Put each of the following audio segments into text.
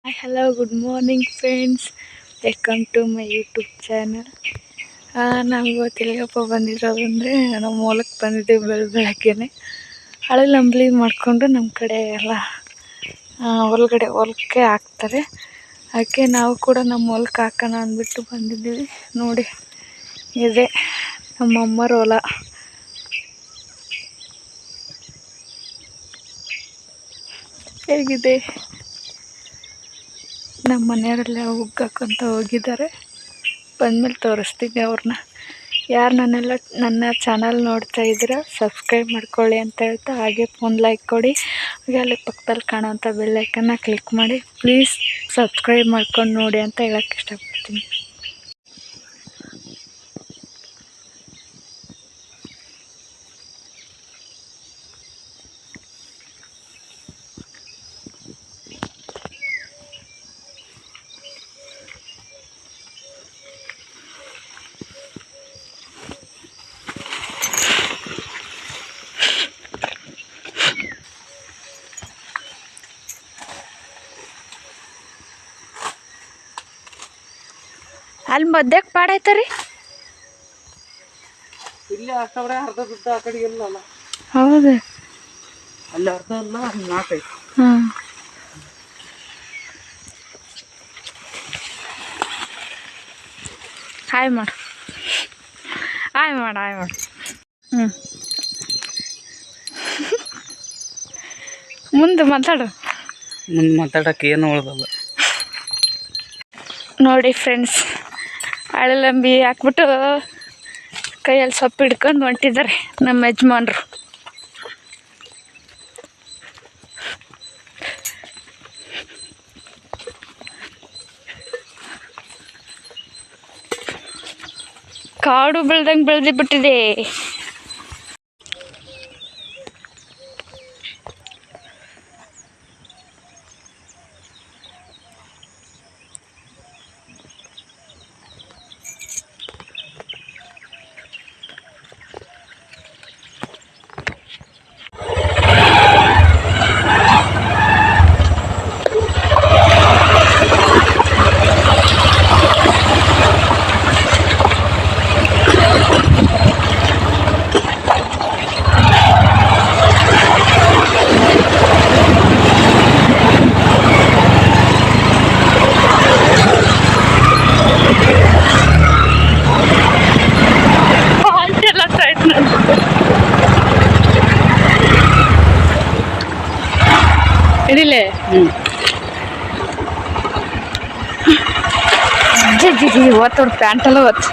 Hi, hello, good morning friends. Welcome to my YouTube channel. ನಾವು ಇವತ್ತಿಲ್ಲಪ್ಪ ಬಂದಿರೋದು ಅಂದರೆ ನಮ್ಮ ಹೊಲಕ್ಕೆ ಬಂದಿದ್ದೀವಿ ಬೆಳಗ್ಗೆನೆ ಹಳಲು ಅಂಬ್ಲಿ ಮಾಡಿಕೊಂಡು ನಮ್ಮ ಕಡೆ ಎಲ್ಲ ಹೊಲಕ್ಕೆ ಹಾಕ್ತಾರೆ. ಅದಕ್ಕೆ ನಾವು ಕೂಡ ನಮ್ಮ ಹೊಲಕ್ಕೆ ಹಾಕೋಣ ಅಂದ್ಬಿಟ್ಟು ಬಂದಿದ್ದೀವಿ. ನೋಡಿ ಇದೆ ನಮ್ಮ ಅಮ್ಮರ ಹೊಲ. ಹೇಗಿದೆ, ನಮ್ಮ ಮನೆಯವರೆಲ್ಲ ಹುಗ್ಗಾಕಂತ ಹೋಗಿದ್ದಾರೆ. ಬಂದಮೇಲೆ ತೋರಿಸ್ತೀನಿ ಅವ್ರನ್ನ. ಯಾರು ನನ್ನ ಚಾನಲ್ ನೋಡ್ತಾ ಇದ್ದೀರಾ ಸಬ್ಸ್ಕ್ರೈಬ್ ಮಾಡ್ಕೊಳ್ಳಿ ಅಂತ ಹೇಳ್ತಾ, ಹಾಗೆ ಒಂದು ಲೈಕ್ ಕೊಡಿ. ಹಾಗೆ ಅಲ್ಲಿ ಪಕ್ಕದಲ್ಲಿ ಕಾಣೋವಂಥ ಬೆಲ್ಲೈಕನ್ನ ಕ್ಲಿಕ್ ಮಾಡಿ. ಪ್ಲೀಸ್ ಸಬ್ಸ್ಕ್ರೈಬ್ ಮಾಡ್ಕೊಂಡು ನೋಡಿ ಅಂತ ಹೇಳೋಕ್ಕೆ ಇಷ್ಟಪಡ್ತೀನಿ. ಅಲ್ಲಿ ಮಧ್ಯಕ್ಕೆ ಪಾಡಾಯ್ತಾರಿ. ಇಲ್ಲಿ ಅಷ್ಟೇ ಅರ್ಧ ದುಡ್ಡು ಆ ಕಡೆ ಇಲ್ಲ. ಹೌದು, ಅಲ್ಲಿ ಅರ್ಧ ಅಲ್ಲ, ನಾಲ್ಕೈದು. ಹಾಂ, ಹಾಯ್ ಮಾಡು. ಮುಂದೆ ಮಾತಾಡೋಕೆ ಏನು ಉಳ್ದಲ್ಲ. ನೋಡಿ ಫ್ರೆಂಡ್ಸ್, ಅಳಲಂಬಿ ಹಾಕ್ಬಿಟ್ಟು ಕೈಯಲ್ಲಿ ಸೊಪ್ಪು ಹಿಡ್ಕೊಂಡು ಹೊಂಟಿದ್ದಾರೆ ನಮ್ಮ ಯಜಮಾನ್ರು. ಕಾಡು ಬೆಳ್ದಂಗೆ ಬೆಳೆದಿಬಿಟ್ಟಿದೆ. ಇಡಿಲೆ ಓದ್ತವ್ರ ಪ್ಯಾಂಟೆಲ್ಲ ಓದ್ತು.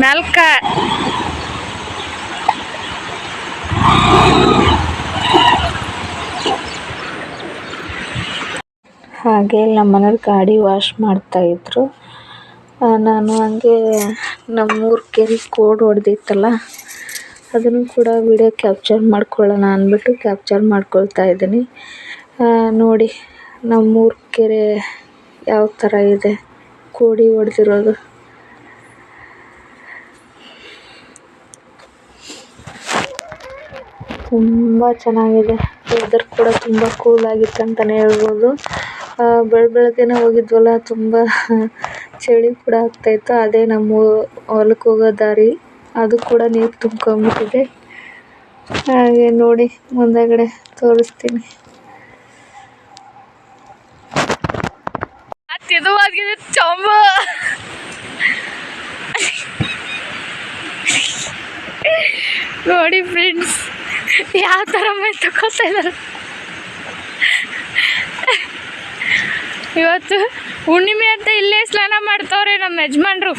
ಮೆಲ್ಕ ಹಾಗೆ ನಮ್ಮ ಮನೇಲಿ ಗಾಡಿ ವಾಶ್ ಮಾಡ್ತಾಯಿದ್ರು. ನಾನು ಹಂಗೆ ನಮ್ಮೂರ ಕೆರೆ ಕೋಡ್ ಹೊಡೆದಿತ್ತಲ್ಲ, ಅದನ್ನು ಕೂಡ ವಿಡಿಯೋ ಕ್ಯಾಪ್ಚರ್ ಮಾಡ್ಕೊಳ್ಳೋಣ ಅಂದ್ಬಿಟ್ಟು ಕ್ಯಾಪ್ಚರ್ ಮಾಡ್ಕೊಳ್ತಾ ಇದ್ದೀನಿ. ನೋಡಿ ನಮ್ಮೂರ ಕೆರೆ ಯಾವ ಥರ ಇದೆ, ಕೋಡಿ ಹೊಡೆದಿರೋದು. ತುಂಬ ಚೆನ್ನಾಗಿದೆ. ವೆದರ್ ಕೂಡ ತುಂಬ ಕೂಲ್ ಆಗಿತ್ತು ಅಂತಲೇ ಹೇಳ್ಬೋದು. ಬೆಳಗ್ಗೆನೇ ಹೋಗಿದ್ವಲ್ಲ, ತುಂಬ ಚಳಿ ಕೂಡ ಆಗ್ತಾಯಿತ್ತು. ಅದೇ ನಮ್ಮ ಹೊಲಕ್ಕೆ ಹೋಗೋ ದಾರಿ, ಅದು ಕೂಡ ನೀರು ತುಂಬ್ಕೊಂಬಿಟ್ಟಿದೆ. ಹಾಗೆ ನೋಡಿ ಮುಂದೆಗಡೆ ತೋರಿಸ್ತೀನಿ. ನೋಡಿ ಫ್ರೆಂಡ್ಸ್, ಯಾವ ಥರ ಮೈ ತಗೋತಾ ಇದ್ದಾರೆ. ಇವತ್ತು ಹುಣ್ಣಿಮೆ ಅಂತ ಇಲ್ಲೇ ಸ್ನಾನ ಮಾಡ್ತವ್ರೆ ನಮ್ಮ ಯಜಮಾನ್ರು.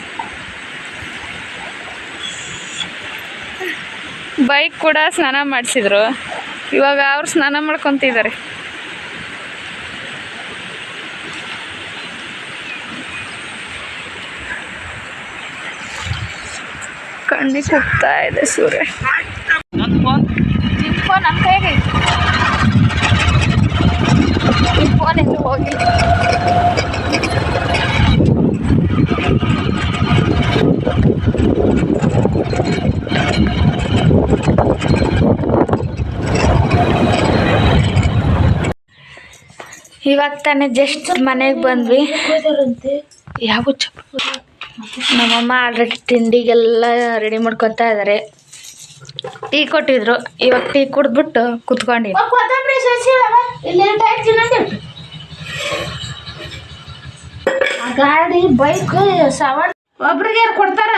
ಬೈಕ್ ಕೂಡ ಸ್ನಾನ ಮಾಡಿಸಿದ್ರು. ಇವಾಗ ಅವ್ರು ಸ್ನಾನ ಮಾಡ್ಕೊತಿದ್ದಾರೆ. ಕಣ್ಣಿಗೆ ಹೋಗ್ತಾ ಇದೆ ಸೂರ್ಯ. ನನ್ನ ಕೈಗೆ ಫೋನ್ ಎಲ್ಲೂ ಹೋಗಿಲ್ಲ. ಇವಾಗ ತಾನೇ ಜಸ್ಟ್ ಮನೆಗೆ ಬಂದ್ವಿ. ಯಾವ ನಮ್ಮಮ್ಮ ಆಲ್ರೆಡಿ ತಿಂಡಿಗೆಲ್ಲ ರೆಡಿ ಮಾಡ್ಕೊತಾ ಇದ್ದಾರೆ. ಟೀ ಕೊಟ್ಟಿದ್ರು, ಇವಾಗ ಟೀ ಕುಡಿದ್ಬಿಟ್ಟು ಕುತ್ಕೊಂಡಿನಿ. ಗಾಡಿ ಬೈಕ್ ಸವಾರಿ ಒಬ್ರಿಗೆ ಯಾರು ಕೊಡ್ತಾರ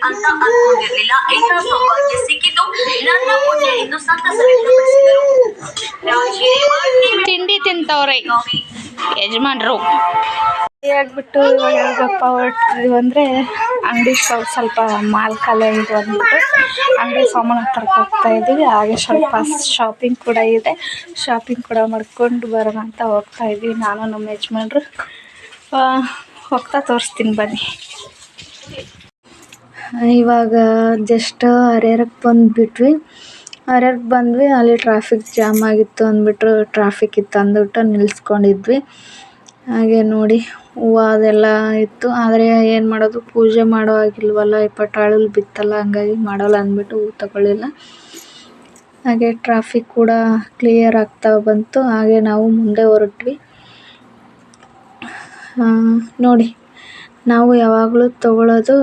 ಅಂತ ಅನ್ಕೊಂಡಿರ್ಲಿಲ್ಲ. ಇಂಥ ಸೌಭಾಗ್ಯ ಸಿಕ್ಕಿದ್ದು ನನ್ನ ಪುಣ್ಯ ಎಂದು ಸಂತಸ ವ್ಯಕ್ತಪಡಿಸಿದರು. ತಿಂಡಿ ತಿಂತವ್ರೆ ಯಜಮಾನ್ರು. ಆಗ್ಬಿಟ್ಟು ಇವಾಗ ಯಾವಾಗಪ್ಪ ಹೊರಟಿದ್ವಿ ಅಂದರೆ ಅಂಗಡಿ ಸ್ವಲ್ಪ ಮಾಲ್ ಖಾಲಿ ಇದು ಅಂದ್ಬಿಟ್ಟು ಅಂಗಡಿ ಸಾಮಾನು ತರಕ್ಕೆ ಹೋಗ್ತಾ ಇದ್ದೀವಿ. ಹಾಗೆ ಸ್ವಲ್ಪ ಶಾಪಿಂಗ್ ಕೂಡ ಇದೆ, ಶಾಪಿಂಗ್ ಕೂಡ ಮಾಡ್ಕೊಂಡು ಬರೋಣ ಅಂತ ಹೋಗ್ತಾ ಇದ್ದೀವಿ. ನಾನು ನಮ್ಮ ಯಜಮಾನ್ರು ಹೋಗ್ತಾ ತೋರಿಸ್ತೀನಿ ಬನ್ನಿ. ಇವಾಗ ಜಸ್ಟ್ ಹರಿಹರಕ್ಕೆ ಬಂದುಬಿಟ್ವಿ. ಹರಿಹರಕ್ಕೆ ಬಂದ್ವಿ, ಅಲ್ಲಿ ಟ್ರಾಫಿಕ್ ಜಾಮ್ ಆಗಿತ್ತು ಅಂದ್ಬಿಟ್ಟು ಟ್ರಾಫಿಕ್ ಇತ್ತು ಅಂದ್ಬಿಟ್ಟು ನಿಲ್ಲಿಸ್ಕೊಂಡಿದ್ವಿ. ಹಾಗೆ ನೋಡಿ ಹೂವು ಅದೆಲ್ಲ ಇತ್ತು, ಆದರೆ ಏನು ಮಾಡೋದು, ಪೂಜೆ ಮಾಡೋ ಆಗಿಲ್ವಲ್ಲ, ಪಟಾಳಲ್ಲಿ ಬಿತ್ತಲ್ಲ, ಹಂಗಾಗಿ ಮಾಡೋಲ್ಲ ಅಂದ್ಬಿಟ್ಟು ಹೂ ತಗೊಳ್ಳಿಲ್ಲ. ಹಾಗೆ ಟ್ರಾಫಿಕ್ ಕೂಡ ಕ್ಲಿಯರ್ ಆಗ್ತಾ ಬಂತು. ಹಾಗೆ ನಾವು ಮುಂದೆ ಹೊರಟ್ವಿ. ನೋಡಿ, ನಾವು ಯಾವಾಗಲೂ ತಗೊಳ್ಳೋದು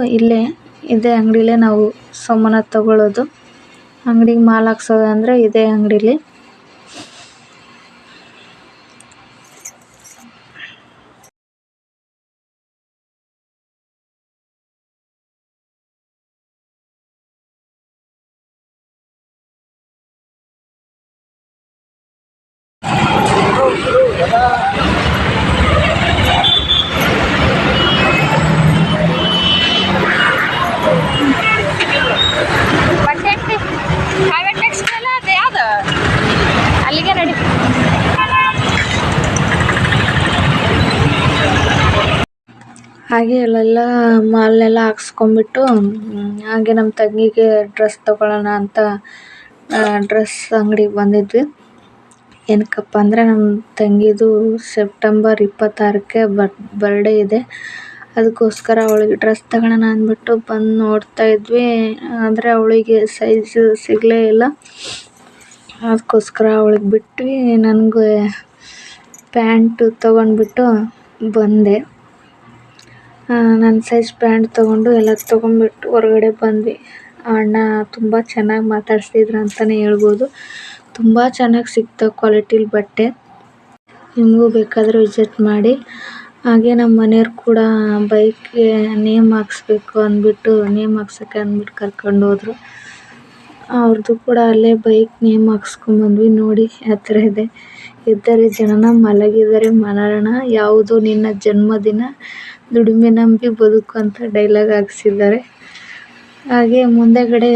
ಇದೇ ಅಂಗಡಿಲೇ ನಾವು ಸಾಮಾನು ತಗೊಳ್ಳೋದು. ಅಂಗಡಿಗೆ ಮಾಲ್ ಹಾಕ್ಸೋದು ಅಂದರೆ ಇದೇ ಅಂಗಡಿಲಿ. ಅಲ್ಲಿಗೆ ರೆಡಿ. ಹಾಗೆ ಅಲ್ಲೆಲ್ಲ ಮಾಲ್ನೆಲ್ಲ ಹಾಕ್ಸ್ಕೊಂಬಿಟ್ಟು ಹಾಗೆ ನಮ್ಮ ತಂಗಿಗೆ ಡ್ರೆಸ್ ತೊಗೊಳ್ಳೋಣ ಅಂತ ಡ್ರೆಸ್ ಅಂಗಡಿಗೆ ಬಂದಿದ್ವಿ. ಏನಕ್ಕಪ್ಪ ಅಂದರೆ ನಮ್ಮ ತಂಗಿದು ಸೆಪ್ಟೆಂಬರ್ 26ಕ್ಕೆ ಬರ್ಡೇ ಇದೆ. ಅದಕ್ಕೋಸ್ಕರ ಅವಳಿಗೆ ಡ್ರೆಸ್ ತಗೊಳ್ಳೋಣ ಅಂದ್ಬಿಟ್ಟು ಬಂದು ನೋಡ್ತಾ ಇದ್ವಿ. ಆದರೆ ಅವಳಿಗೆ ಸೈಜು ಸಿಗಲೇ ಇಲ್ಲ. ಅದಕ್ಕೋಸ್ಕರ ಅವಳಿಗೆ ಬಿಟ್ವಿ. ನನಗೆ ಪ್ಯಾಂಟು ತೊಗೊಂಡ್ಬಿಟ್ಟು ಬಂದೆ. ನನ್ನ ಸೈಜ್ ಪ್ಯಾಂಟ್ ತೊಗೊಂಡು ಎಲ್ಲ ತೊಗೊಂಡ್ಬಿಟ್ಟು ಹೊರಗಡೆ ಬಂದ್ವಿ. ಅಣ್ಣ ತುಂಬ ಚೆನ್ನಾಗಿ ಮಾತಾಡ್ಸಿದ್ರು ಅಂತಲೇ ಹೇಳ್ಬೋದು. ತುಂಬ ಚೆನ್ನಾಗಿ ಸಿಗ್ತವೆ ಕ್ವಾಲಿಟಿಲಿ ಬಟ್ಟೆ. ನಿಮಗೂ ಬೇಕಾದರೆ ವಿಸಿಟ್ ಮಾಡಿ. ಹಾಗೆ ನಮ್ಮ ಮನೆಯವ್ರು ಕೂಡ ಬೈಕ್ಗೆ ನೇಮ್ ಹಾಕ್ಸ್ಬೇಕು ಅಂದ್ಬಿಟ್ಟು ನೇಮ್ ಹಾಕ್ಸೋಕ್ಕೆ ಅಂದ್ಬಿಟ್ಟು ಕರ್ಕೊಂಡು ಹೋದ್ರು. ಅವ್ರದ್ದು ಕೂಡ ಅಲ್ಲೇ ಬೈಕ್ ನೇಮ್ ಹಾಕ್ಸ್ಕೊಂಬಂದ್ವಿ. ನೋಡಿ ಯಾವ ಥರ ಇದೆ. ಇದ್ದರೆ ಜನನ ಮಲಗಿದರೆ ಮರಣ, ಯಾವುದು ನಿನ್ನ ಜನ್ಮದಿನ, ದುಡಿಮೆ ನಂಬಿ ಬದುಕು ಅಂತ ಡೈಲಾಗ್ ಹಾಕ್ಸಿದ್ದಾರೆ. ಹಾಗೆ ಮುಂದೆಗಡೆ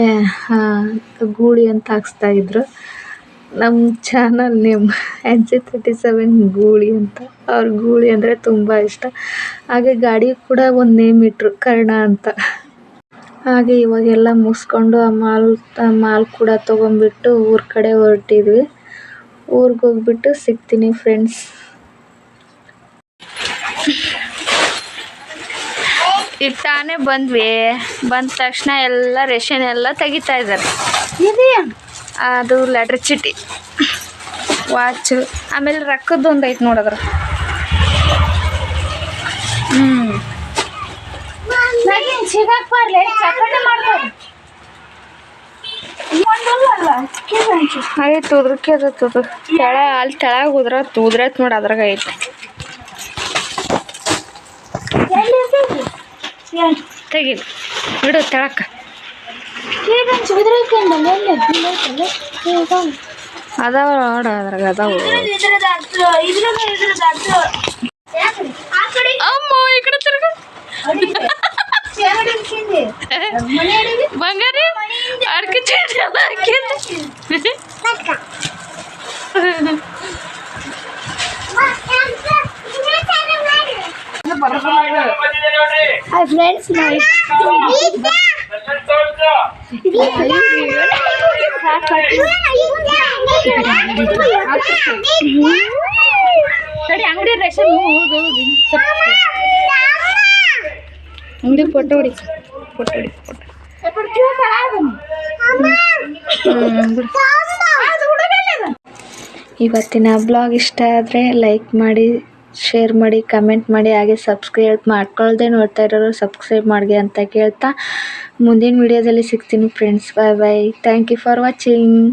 ಗೂಳಿ ಅಂತ ಹಾಕ್ಸ್ತಾಯಿದ್ರು. ನಮ್ಮ ಚಾನಲ್ ನೇಮ್ NC37 ಗೂಳಿ ಅಂತ. ಅವ್ರ ಗೂಳಿ ಅಂದರೆ ತುಂಬ ಇಷ್ಟ. ಹಾಗೆ ಗಾಡಿ ಕೂಡ ಒಂದು ನೇಮ್ ಇಟ್ಟರು, ಕರ್ಣ ಅಂತ. ಹಾಗೆ ಇವಾಗೆಲ್ಲ ಮುಗಿಸ್ಕೊಂಡು ಆ ಮಾಲ್ ಕೂಡ ತೊಗೊಂಡ್ಬಿಟ್ಟು ಊರ ಕಡೆ ಹೊರಟಿದ್ವಿ. ಊರಿಗೆ ಹೋಗ್ಬಿಟ್ಟು ಸಿಗ್ತೀನಿ ಫ್ರೆಂಡ್ಸ್. ಈಗ ತಾನೇ ಬಂದ್ವಿ. ಬಂದ ತಕ್ಷಣ ಎಲ್ಲ ರೇಷನ್ ಎಲ್ಲ ತೆಗಿತಾ ಇದ್ದಾರೆ. ಅದು ಲೆಟ್ರ್ ಚೀಟಿ, ವಾಚು, ಆಮೇಲೆ ರೊಕ್ಕದ್ದು ಒಂದು ಐತೆ ನೋಡಿದ್ರೆ. ಸಿಗಕ್ಕೆ ಬರ್ಲಿ ಚಪಾತಿ ಮಾಡ್ತಾರೆ. ಆಯ್ತು ಉದ್ರಕ್ಕೆ ಅದತ್ತದು ಅಲ್ಲಿ ತೆಳಗೆ ಉದ್ರತ್ ನೋಡಿ, ಅದ್ರಾಗ ಐತೆ. ತೆಗಿಲಿ ಬಿಡು ತೆಳಕ್ಕೆ. ಅದಾವ ನೋಡ, ಅದ್ರಾಗ ಅದಾವ. ಅಮ್ಮ ಈ ಕಡೆ ತಿರ್ಗ ಬಂಗಾರಿ ಅರ್ಕೆ ಚೀಟಿ ಎಲ್ಲ ಹಾಯ್ ಫ್ರೆಂಡ್ಸ್, ಅಂಗಡಿ ರೇಷನ್ ಅಂಗಡಿ ಫೋಟೋ ಹೊಡಿ. ಇವತ್ತಿನ ಬ್ಲಾಗ್ ಇಷ್ಟ ಆದರೆ ಲೈಕ್ ಮಾಡಿ, ಶೇರ್ ಮಾಡಿ, ಕಮೆಂಟ್ ಮಾಡಿ, ಹಾಗೆ ಸಬ್ಸ್ಕ್ರೈಬ್ ಮಾಡ್ಕೊಳ್ದೆ ನೋಡ್ತಾ ಇರೋರು ಸಬ್ಸ್ಕ್ರೈಬ್ ಮಾಡಿ ಅಂತ ಕೇಳ್ತಾ ಮುಂದಿನ ವಿಡಿಯೋದಲ್ಲಿ ಸಿಗ್ತೀನಿ friends. Bye bye. Thank you for watching.